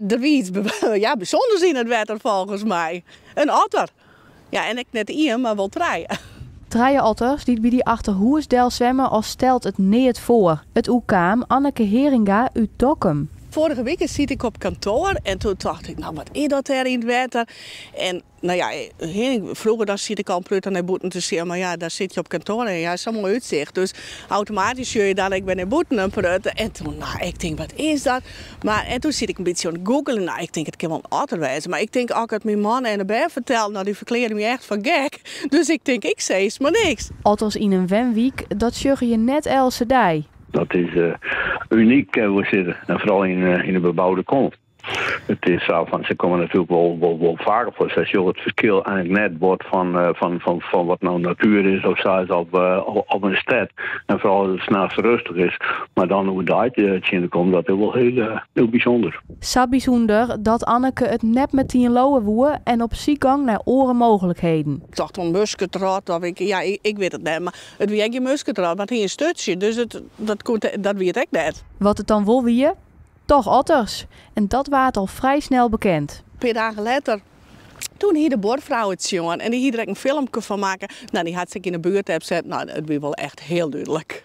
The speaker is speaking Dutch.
er wie iets bijzonders in het water volgens mij. Een otter. Ja, en ik net één, maar wel drie. 3 otters die bij die Achterhoersdel zwemmen als stelt het neert voor. Het oekaam Anneke Heringa uit Dokkum. Vorige week zit ik op kantoor en toen dacht ik, nou wat is dat er in het water? En nou ja, vroeger dan zit ik al prut naar boeten te zien, maar ja, daar zit je op kantoor en ja, is allemaal uitzicht. Dus automatisch zie je dat ik ben in boeten aan prut. En toen, nou, ik denk, wat is dat? En toen zit ik een beetje aan het googlen. Nou, ik denk, het kan wel een otter wezen. Maar ik denk, ook het mijn man en de beer vertelt, nou, die verkleden me echt van gek. Dus ik denk, ik zei eens maar niks. Otters in een wenweek, dat sjugge je net else dij. Dat is uniek waar we zitten. En vooral in de bebouwde kom. Het is zo van, ze komen natuurlijk wel vaker voor. Als je het verschil eigenlijk net wordt van wat nou natuur is of zo is op een stad. En vooral als het s'nachts rustig is. Maar dan hoe dat je komt, dat is wel heel bijzonder. Zo bijzonder dat Anneke het net met 10 lowen woe en op ziegang naar oren mogelijkheden. Ik dacht een musketrot of ik weet het niet. Maar het wie geen musketrot, maar een stutje. Dus dat weet ik net. Wat het dan wel wie? Toch otters. En dat waard al vrij snel bekend. Een paar dagen later, toen hier de bordvrouw het jongen en die hier direct een filmpje van maken. Nou, die had zich in de buurt gezet. Nou, het was wel echt heel duidelijk.